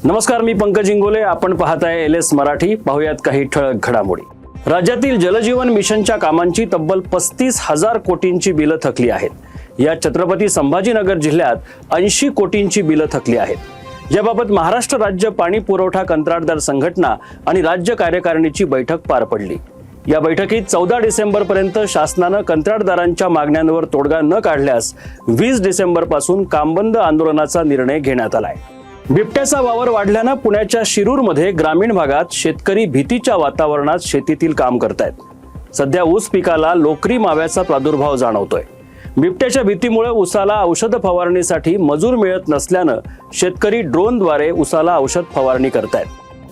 नमस्कार, मी पंकज इंगोले. आपण पाहताय LS मराठी. पाहुयात काही ठळक घडामोडी. राज्यातील जलजीवन मिशनच्या कामांची तब्बल 35,000 कोटींची बिलं थकली आहेत. या छत्रपती संभाजीनगर जिल्ह्यात 80 कोटींची बिलं थकली आहेत. याबाबत महाराष्ट्र राज्य पाणी पुरवठा कंत्राटदार संघटना आणि राज्य कार्यकारिणीची बैठक पार पडली. या बैठकीत 14 डिसेंबरपर्यंत शासनानं कंत्राटदारांच्या मागण्यांवर तोडगा न काढल्यास 20 डिसेंबरपासून कामबंद आंदोलनाचा निर्णय घेण्यात आलाय. बिबट्याचा वावर वाढल्यानं पुण्याच्या शिरूरमध्ये ग्रामीण भागात शेतकरी भीतीच्या वातावरणात शेतीतील काम करतायत. सध्या ऊस पिकाला लोकरी माव्याचा प्रादुर्भाव जाणवतोय. बिबट्याच्या भीतीमुळे ऊसाला औषध फवारणीसाठी मजूर मिळत नसल्यानं शेतकरी ड्रोनद्वारे ऊसाला औषध फवारणी करतायत.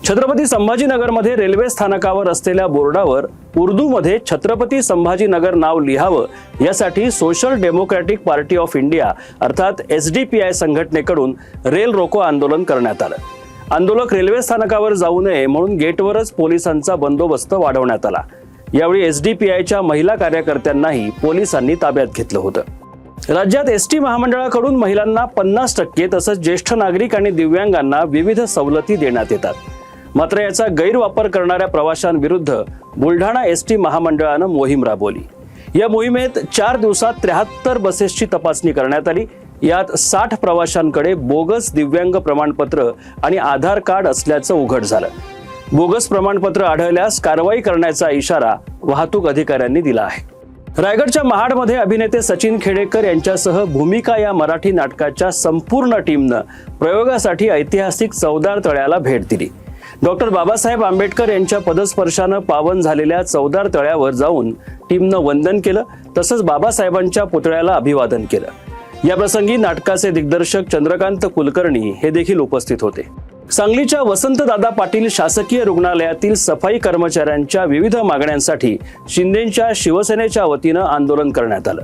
छत्रपती संभाजीनगरमध्ये रेल्वे स्थानकावर असलेल्या बोर्डावर उर्दूमध्ये छत्रपती संभाजीनगर नाव लिहावं यासाठी social democratic party of India अर्थात SDPI संघटनेकडून रेल रोको आंदोलन करण्यात आलं. आंदोलक रेल्वे स्थानकावर जाऊ नये म्हणून गेटवरच पोलिसांचा बंदोबस्त वाढवण्यात आला. यावेळी SDPIच्या महिला कार्यकर्त्यांनाही पोलिसांनी ताब्यात घेतलं होतं. राज्यात ST महामंडळाकडून महिलांना 50% तसंच ज्येष्ठ नागरिक आणि दिव्यांगांना विविध सवलती देण्यात येतात. मात्र याचा गैरवापर करणाऱ्या प्रवाशांविरुद्ध बुलढाणा ST महामंडळानं मोहीम राबवली. या मोहिमेत 4 दिवसात 73 बसेसची तपासणी करण्यात आली. यात 60 प्रवाशांकडे बोगस दिव्यांग प्रमाणपत्र आणि आधार कार्ड असल्याचं उघड झालं. बोगस प्रमाणपत्र आढळल्यास कारवाई करण्याचा इशारा वाहतूक अधिकाऱ्यांनी दिला आहे. रायगडच्या महाडमध्ये अभिनेते सचिन खेडेकर यांच्यासह भूमिका या मराठी नाटकाच्या संपूर्ण टीमनं प्रयोगासाठी ऐतिहासिक चवदार तळ्याला भेट दिली. डॉक्टर बाबासाहेब आंबेडकर यांच्या पदस्पर्शानं पावन झालेल्या चवदार तळ्यावर जाऊन टीमनं वंदन केलं. तसंच बाबासाहेबांच्या पुतळ्याला अभिवादन केलं. या प्रसंगी नाटकाचे दिग्दर्शक चंद्रकांत कुलकर्णी हे देखील उपस्थित होते. सांगलीच्या वसंतदादा पाटील शासकीय रुग्णालयातील सफाई कर्मचाऱ्यांच्या विविध मागण्यांसाठी शिंदेच्या शिवसेनेच्या वतीनं आंदोलन करण्यात आलं.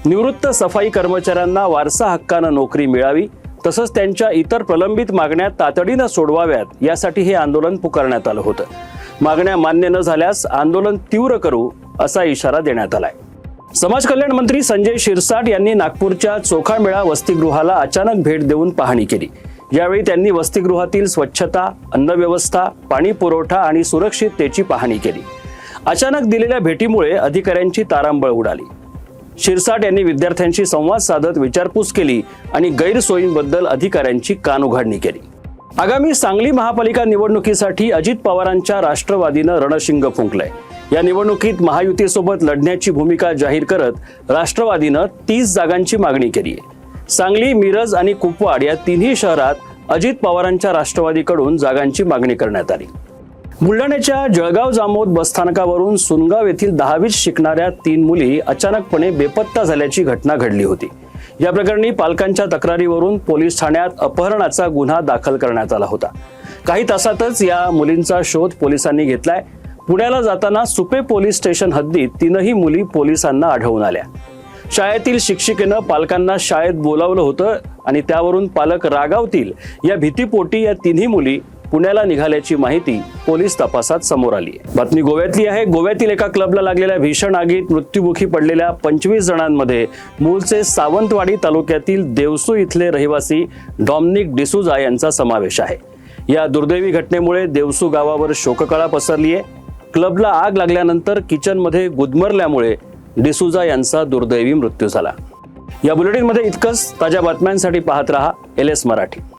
निवृत्त सफाई कर्मचाऱ्यांना वारसा हक्कानं नोकरी मिळावी तसंच त्यांच्या इतर प्रलंबित मागण्या तातडीनं सोडवाव्यात यासाठी हे आंदोलन पुकारण्यात आलं होतं. मागण्या मान्य न झाल्यास आंदोलन तीव्र करू असा इशारा देण्यात आलाय. समाज कल्याण मंत्री संजय शिरसाट यांनी नागपूरच्या चोखामेळा वसतिगृहाला अचानक भेट देऊन पाहणी केली. यावेळी त्यांनी वसतिगृहातील स्वच्छता, अन्नव्यवस्था, पाणी पुरवठा आणि सुरक्षिततेची पाहणी केली. अचानक दिलेल्या भेटीमुळे अधिकाऱ्यांची तारांबळ उडाली. शिरसाट यांनी विद्यार्थ्यांशी संवाद साधत विचारपूस केली आणि गैरसोयींबद्दल अधिकाऱ्यांची कानउघाडणी केली. आगामी सांगली महापालिका निवडणुकीसाठी अजित पवारांच्या राष्ट्रवादीनं रणशिंग फुंकलंय. या निवडणुकीत महायुतीसोबत लढण्याची भूमिका जाहीर करत राष्ट्रवादीनं 30 जागांची मागणी केली आहे. सांगली, मिरज आणि कुपवाड या तिन्ही शहरात अजित पवारांच्या राष्ट्रवादीकडून जागांची मागणी करण्यात आली. बुलढाण्याच्या जळगाव जामोद बसस्थानकावरून सुनगाव येथील 10वीत शिकणाऱ्या 3 मुली अचानकपणे बेपत्ता झाल्याची घटना घडली होती. या प्रकरणी पालकांच्या तक्रारीवरून पोलीस ठाण्यात अपहरणाचा गुन्हा दाखल करण्यात आला होता. काही तासातच या मुलींचा शोध पोलिसांनी घेतलाय. पुण्याला जाताना सुपे पोलीस स्टेशन हद्दीत 3ही मुली पोलिसांना आढळून आल्या. शाळेतील शिक्षिकेनं पालकांना शाळेत बोलावलं होतं आणि त्यावरून पालक रागावतील या भीतीपोटी या 3ही मुली पुण्याला निघाल्याची माहिती पोलीस तपासात समोर आली आहे. बातमी गोव्यातली आहे. गोव्यातील एका क्लबला लागलेल्या भीषण आगीत मृत्युमुखी पडलेल्या 25 जणांमध्ये मूळचे सावंतवाडी तालुक्यातील देवसू इथले रहिवासी डॉमिनिक डिसूजा यांचा समावेश आहे. या दुर्दैवी घटनेमुळे देवसू गावावर शोककळा पसरली आहे. क्लबला आग लागल्यानंतर किचनमध्ये गुदमरल्यामुळे डिसूजा यांचा दुर्दैवी मृत्यू झाला. या बुलेटिनमध्ये इतकंच. ताज्या बातम्यांसाठी पाहत रहा LS मराठी.